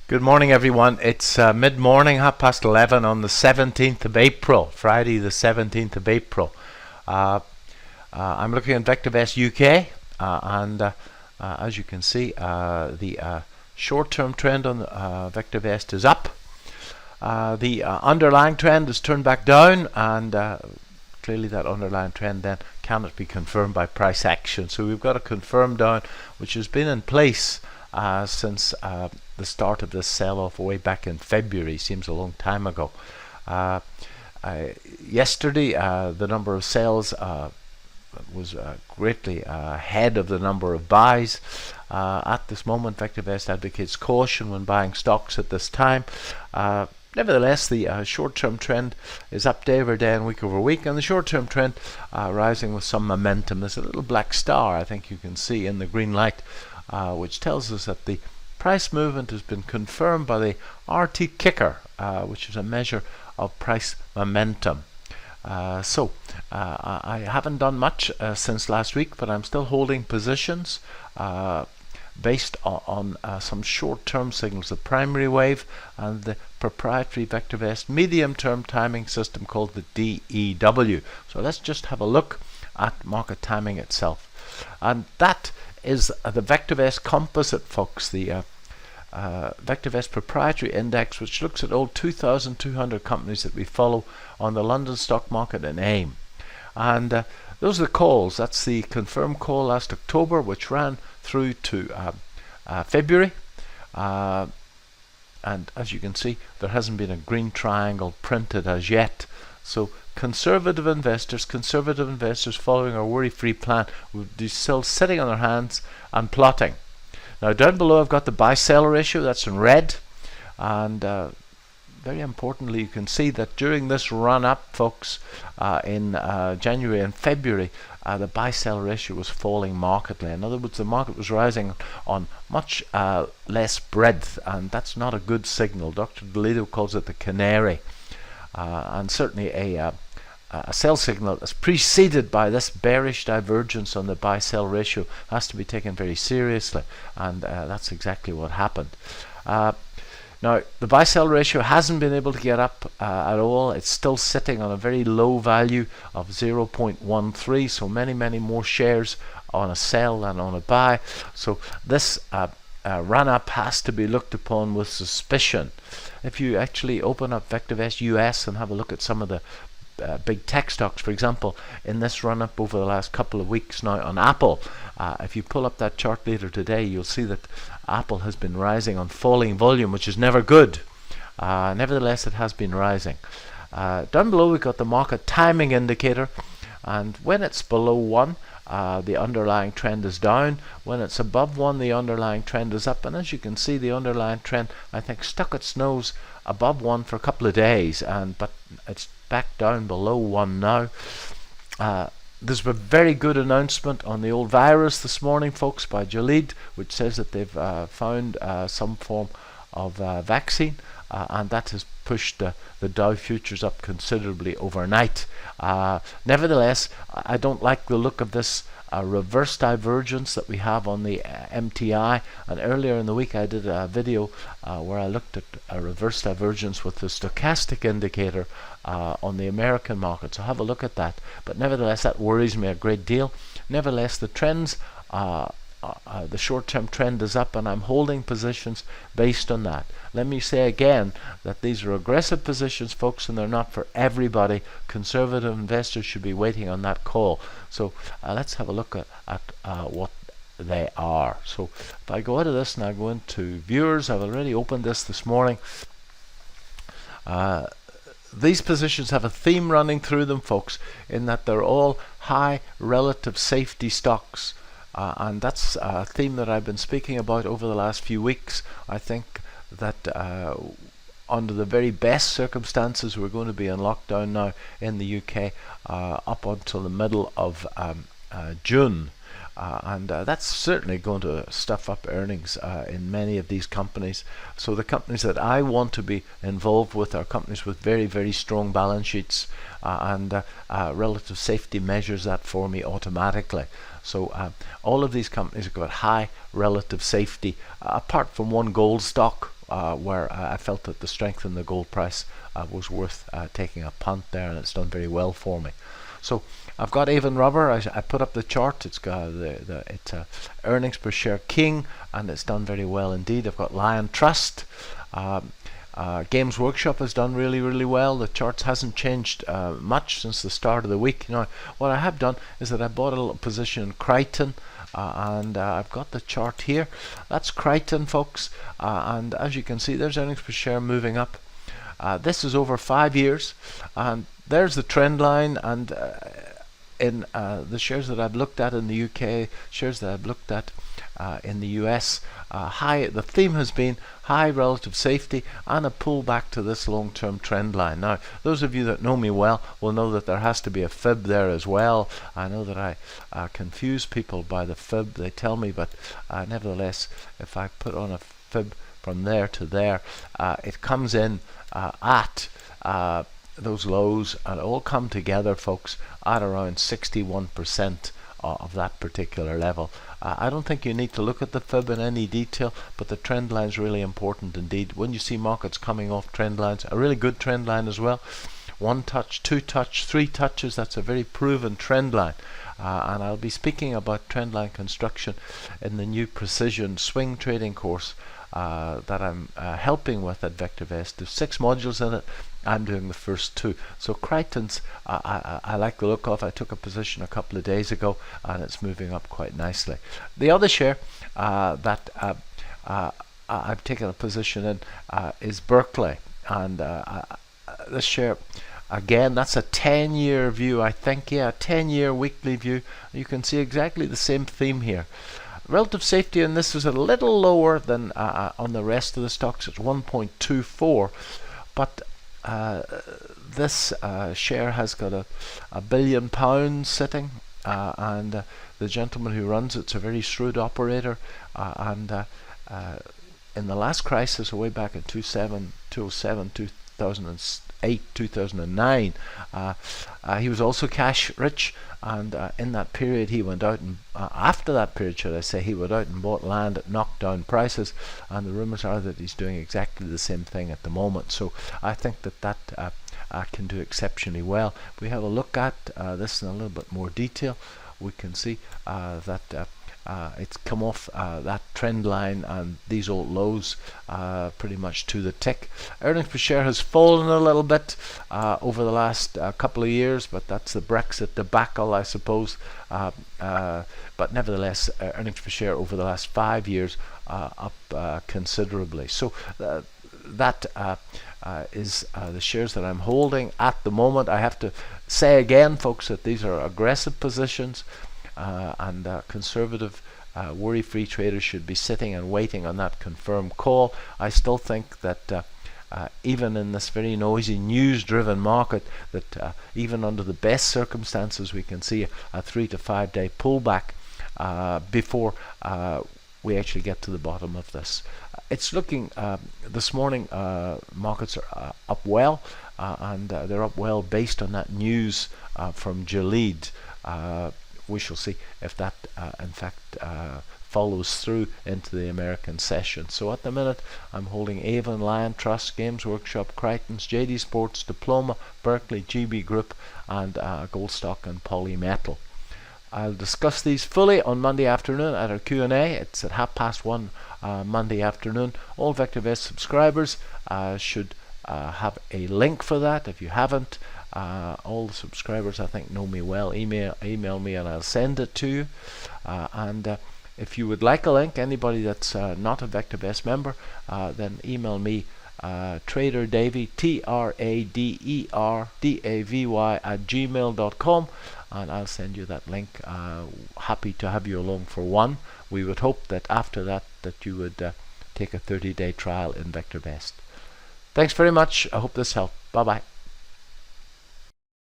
Good morning, everyone. It's mid-morning, 11:30 on the 17th of April, Friday the 17th of April. I'm looking at VectorVest UK, and as you can see, the short-term trend on VectorVest is up. The underlying trend has turned back down, and clearly that underlying trend then cannot be confirmed by price action. So we've got a confirmed down, which has been in place since the start of this sell-off way back in February. Seems a long time ago. Yesterday, the number of sales was greatly ahead of the number of buys. At this moment, VectorVest advocates caution when buying stocks at this time. Nevertheless, the short-term trend is up day over day and week over week, and the short-term trend rising with some momentum. There's a little black star, I think you can see in the green light, which tells us that the price movement has been confirmed by the RT kicker, which is a measure of price momentum. I haven't done much since last week, but I'm still holding positions based on some short-term signals, the primary wave and the proprietary VectorVest medium-term timing system called the DEW. So let's just have a look at market timing itself. And that is the VectorVest composite, folks, the VectorVest proprietary index, which looks at all 2,200 companies that we follow on the London stock market in AIM. And those are the calls. That's the confirmed call last October, which ran through to February. And as you can see, there hasn't been a green triangle printed as yet. So conservative investors following our worry-free plan would be still sitting on their hands and plotting. Now down below I've got the buy-sell ratio, that's in red, and very importantly you can see that during this run-up, folks, in January and February, the buy-sell ratio was falling markedly. In other words, the market was rising on much less breadth, and that's not a good signal. Dr. Dolido calls it the canary, and certainly a sell signal that's preceded by this bearish divergence on the buy-sell ratio has to be taken very seriously, and that's exactly what happened. Now, the buy-sell ratio hasn't been able to get up at all. It's still sitting on a very low value of 0.13, so many more shares on a sell than on a buy. So this run-up has to be looked upon with suspicion. If you actually open up VectorVest US and have a look at some of the big tech stocks, for example, in this run-up over the last couple of weeks now on Apple, if you pull up that chart later today, you'll see that Apple has been rising on falling volume, which is never good. Nevertheless, it has been rising. Down below we've got the market timing indicator, and when it's below 1, the underlying trend is down. When it's above 1, the underlying trend is up, and as you can see, the underlying trend, I think, stuck its nose above 1 for a couple of days, but it's back down below 1 now. There's a very good announcement on the old virus this morning, folks, by Gilead, which says that they've found some form of vaccine, and that has pushed the Dow futures up considerably overnight. Nevertheless, I don't like the look of this reverse divergence that we have on the MTI, and earlier in the week I did a video where I looked at a reverse divergence with the stochastic indicator on the American market, so have a look at that. But nevertheless, that worries me a great deal. Nevertheless, the trends, the short-term trend is up, and I'm holding positions based on that. Let me say again that these are aggressive positions, folks, and they're not for everybody. Conservative investors should be waiting on that call. So let's have a look at what they are. So if I go out of this and I go into viewers, I've already opened this morning. These positions have a theme running through them, folks, in that they're all high relative safety stocks. And that's a theme that I've been speaking about over the last few weeks. I think that under the very best circumstances, we're going to be in lockdown now in the UK up until the middle of June. And that's certainly going to stuff up earnings in many of these companies. So the companies that I want to be involved with are companies with very strong balance sheets, and relative safety measures that for me automatically. So all of these companies have got high relative safety, apart from one gold stock, where I felt that the strength in the gold price was worth taking a punt there, and it's done very well for me. So I've got Avon Rubber. I put up the chart. It's got it's earnings per share king, and it's done very well indeed. I've got Lion Trust. Games Workshop has done really well. The charts hasn't changed much since the start of the week. Now, what I have done is that I bought a little position in Crichton, and I've got the chart here. That's Crichton, folks, and as you can see, there's earnings per share moving up. This is over 5 years, and there's the trend line, and in the shares that I've looked at in the UK, shares that I've looked at in the US, the theme has been high relative safety and a pullback to this long-term trend line. Now, those of you that know me well will know that there has to be a fib there as well. I know that I confuse people by the fib they tell me, but nevertheless, if I put on a fib from there to there, it comes in at those lows, and it all come together, folks, at around 61% of that particular level. I don't think you need to look at the fib in any detail, but the trend line is really important indeed. When you see markets coming off trend lines, a really good trend line as well, 1 touch, 2 touch, 3 touches, that's a very proven trend line. And I'll be speaking about trend line construction in the new precision swing trading course that I'm helping with at VectorVest. There's 6 modules in it. I'm doing the first 2. So Crichton's I like the look of. I took a position a couple of days ago, and it's moving up quite nicely. The other share that I've taken a position in is Berkeley, and this share, again, that's a 10-year view, I think. Yeah, a 10-year weekly view. You can see exactly the same theme here. Relative safety in this is a little lower than on the rest of the stocks. It's 1.24, but this share has got a £1 billion sitting, and the gentleman who runs it's a very shrewd operator, and in the last crisis, way back in 2007, 2008, 2009, he was also cash rich, and in that period he went out and after that period, should I say, he went out and bought land at knockdown prices, and the rumours are that he's doing exactly the same thing at the moment. So I think that can do exceptionally well. If we have a look at this in a little bit more detail, we can see that it's come off that trend line and these old lows pretty much to the tick. Earnings per share has fallen a little bit over the last couple of years, but that's the Brexit debacle, I suppose. But nevertheless, earnings per share over the last 5 years up considerably. So that is the shares that I'm holding at the moment. I have to say again, folks, that these are aggressive positions, and conservative worry-free traders should be sitting and waiting on that confirmed call. I still think that even in this very noisy news-driven market, that even under the best circumstances we can see a 3 to 5 day pullback before we actually get to the bottom of this. It's looking, this morning markets are up well, and they're up well based on that news from Gilead. We shall see if that in fact follows through into the American session. So at the minute I'm holding Avon, Lion Trust, Games Workshop, Crichton's, JD Sports, Diploma, Berkeley, GB Group, and Goldstock and Polymetal. I'll discuss these fully on Monday afternoon at our Q&A. It's at 1:30 Monday afternoon. All VectorVest subscribers should have a link for that. If you haven't, all the subscribers I think know me well. Email me and I'll send it to you. And if you would like a link, anybody that's not a VectorVest member, then email me Trader Davy, TraderDavy @gmail.com, and I'll send you that link. Happy to have you along for one. We would hope that after that you would take a 30-day trial in VectorVest. Thanks very much. I hope this helped. Bye bye.